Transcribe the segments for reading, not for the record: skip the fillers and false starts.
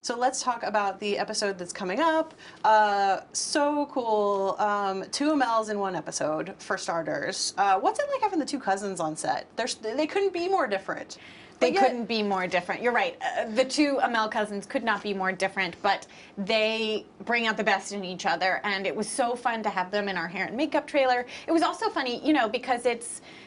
So let's talk about the episode that's coming up. So cool. Two Amells in one episode, for starters. What's it like having the two cousins on set? They couldn't be more different. They couldn't be more different. You're right. The two Amell cousins could not be more different, but they bring out the best in each other, and it was so fun to have them in our hair and makeup trailer. It was also funny, you know, because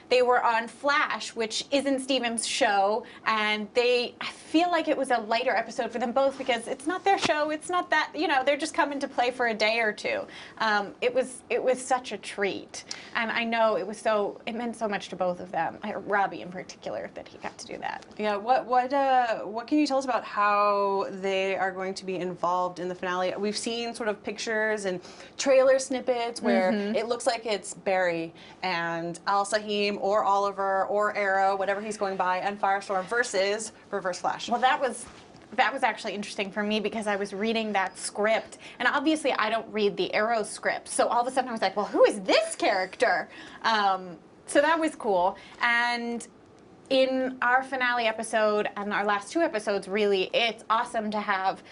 they were on Flash, which isn't Steven's show, and I feel like it was a lighter episode for them both because it's not their show. It's not that, you know, they're just coming to play for a day or two. It was such a treat, and I know it meant so much to both of them, Robbie in particular, that he got to do that. Yeah. What can you tell us about how they are going to be involved in the finale? We've seen sort of pictures and trailer snippets where it looks like it's Barry and Al-Sahim or Oliver or Arrow, whatever he's going by, and Firestorm versus Reverse Flash. Well, that was actually interesting for me because I was reading that script, and obviously I don't read the Arrow script, so all of a sudden I was like, well, who is this character? So that was cool. And in our finale episode and our last two episodes, really, it's awesome to have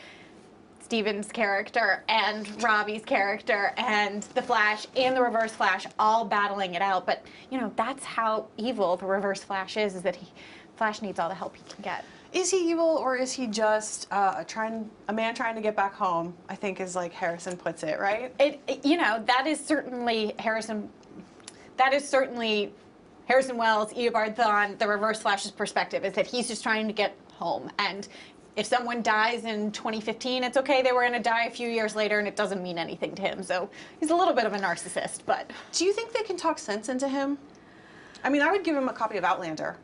Steven's character and Robbie's character and the Flash and the Reverse Flash all battling it out. But, you know, that's how evil the Reverse Flash is that Flash needs all the help he can get. Is he evil, or is he just a man trying to get back home? I think is like Harrison puts it, right? You know, that is certainly Harrison Wells, Eobard Thawne, the Reverse Flash's perspective is that he's just trying to get home. And if someone dies in 2015, it's okay. They were going to die a few years later, and it doesn't mean anything to him. So he's a little bit of a narcissist, but... Do you think they can talk sense into him? I mean, I would give him a copy of Outlander.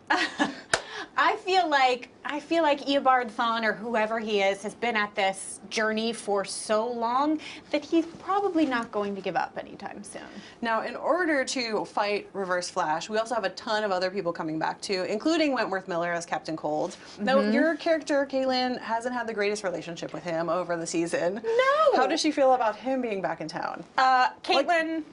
I feel like Eobard Thawne, or whoever he is, has been at this journey for so long that he's probably not going to give up anytime soon. Now, in order to fight Reverse Flash, we also have a ton of other people coming back too, including Wentworth Miller as Captain Cold. Now, your character, Caitlin, hasn't had the greatest relationship with him over the season. No! How does she feel about him being back in town? Caitlin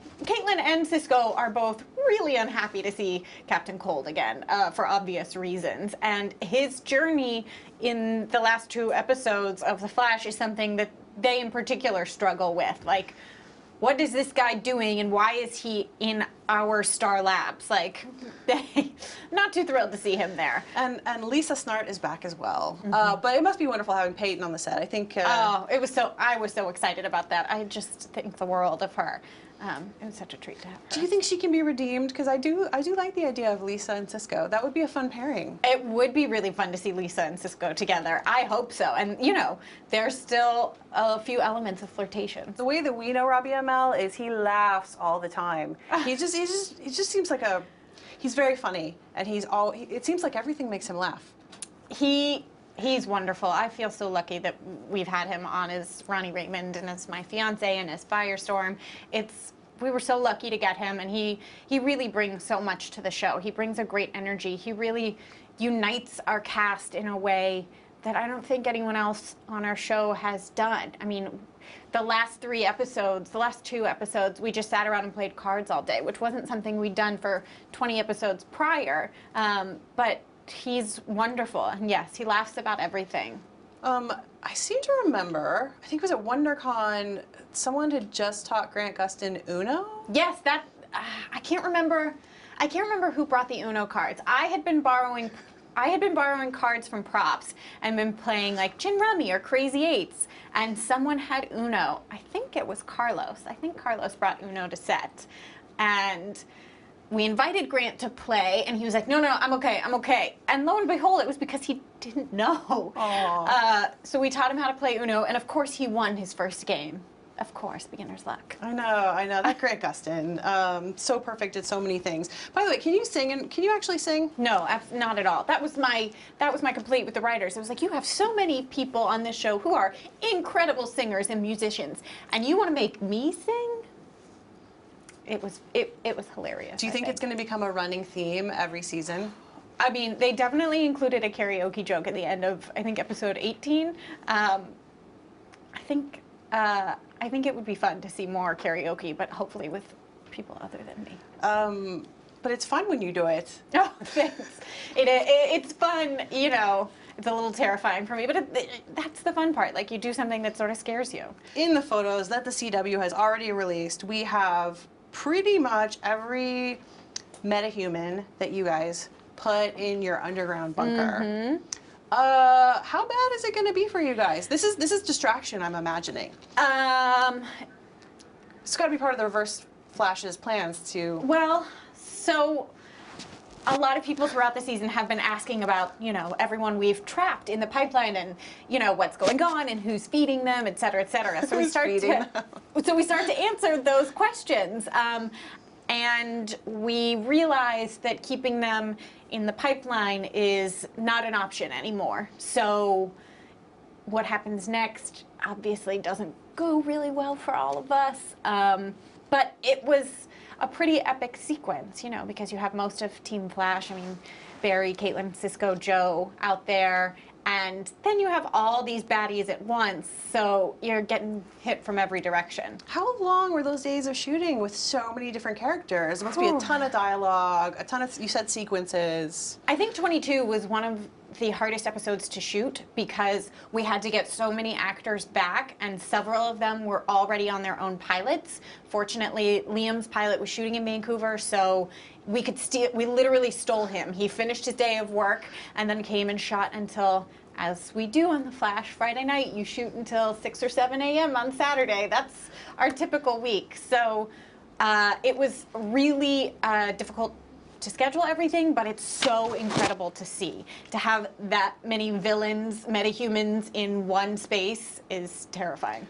and Cisco are both really unhappy to see Captain Cold again, for obvious reasons. And his journey in the last two episodes of The Flash is something that they in particular struggle with. Like, what is this guy doing, and why is he in our Star Labs? Like, not too thrilled to see him there. And Lisa Snart is back as well. But it must be wonderful having Peyton on the set. I think... I was so excited about that. I just think the world of her. It was such a treat to have her. Do you think she can be redeemed? Because I do like the idea of Lisa and Cisco. That would be a fun pairing. It would be really fun to see Lisa and Cisco together. I hope so. And, you know, there's still a few elements of flirtation. The way that we know Robbie Amell is he laughs all the time. He just seems like he's very funny, and it seems like everything makes him laugh. He's wonderful. I feel so lucky that we've had him on as Ronnie Raymond and as my fiance and as Firestorm. We were so lucky to get him, and he really brings so much to the show. He brings a great energy. He really unites our cast in a way that I don't think anyone else on our show has done. I mean, the last two episodes, we just sat around and played cards all day, which wasn't something we'd done for 20 episodes prior, but he's wonderful, and yes, he laughs about everything. I seem to remember, I think it was at WonderCon, someone had just taught Grant Gustin Uno? Yes, I can't remember who brought the Uno cards. I had been borrowing cards from props and been playing like Gin Rummy or Crazy Eights, and someone had Uno. I think it was Carlos. I think Carlos brought Uno to set, and we invited Grant to play, and he was like, no, I'm okay. And lo and behold, it was because he didn't know. So we taught him how to play Uno, and of course he won his first game. Of course, beginner's luck. I know. That Grant Gustin, so perfect at so many things. By the way, can you sing? And can you actually sing? No, not at all. That was my complaint with the writers. It was like, you have so many people on this show who are incredible singers and musicians, and you want to make me sing? It was hilarious. Do you think it's going to become a running theme every season? I mean, they definitely included a karaoke joke at the end of, I think, episode 18. I think it would be fun to see more karaoke, but hopefully with people other than me. But it's fun when you do it. Oh, thanks. It's fun, you know. it's a little terrifying for me, but that's the fun part. Like, you do something that sort of scares you. In the photos that the CW has already released, we have pretty much every metahuman that you guys put in your underground bunker. How bad is it going to be for you guys? This is distraction, I'm imagining. It's got to be part of the Reverse Flash's plans to... Well, so a lot of people throughout the season have been asking about, you know, everyone we've trapped in the pipeline and, you know, what's going on and who's feeding them, et cetera, et cetera. So we start to answer those questions. And we realized that keeping them in the pipeline is not an option anymore. So what happens next obviously doesn't go really well for all of us. But it was a pretty epic sequence, you know, because you have most of Team Flash, I mean, Barry, Caitlin, Cisco, Joe out there, and then you have all these baddies at once, so you're getting hit from every direction. How long were those days of shooting with so many different characters? It must be a ton of dialogue, a ton of, you said, sequences. I think 22 was one of the hardest episodes to shoot because we had to get so many actors back, and several of them were already on their own pilots. Fortunately, Liam's pilot was shooting in Vancouver, so we literally stole him. He finished his day of work and then came and shot until, as we do on The Flash, Friday night, you shoot until 6 or 7 a.m. on Saturday. That's our typical week. So it was really difficult to schedule everything, but it's so incredible to see. To have that many villains, metahumans in one space is terrifying.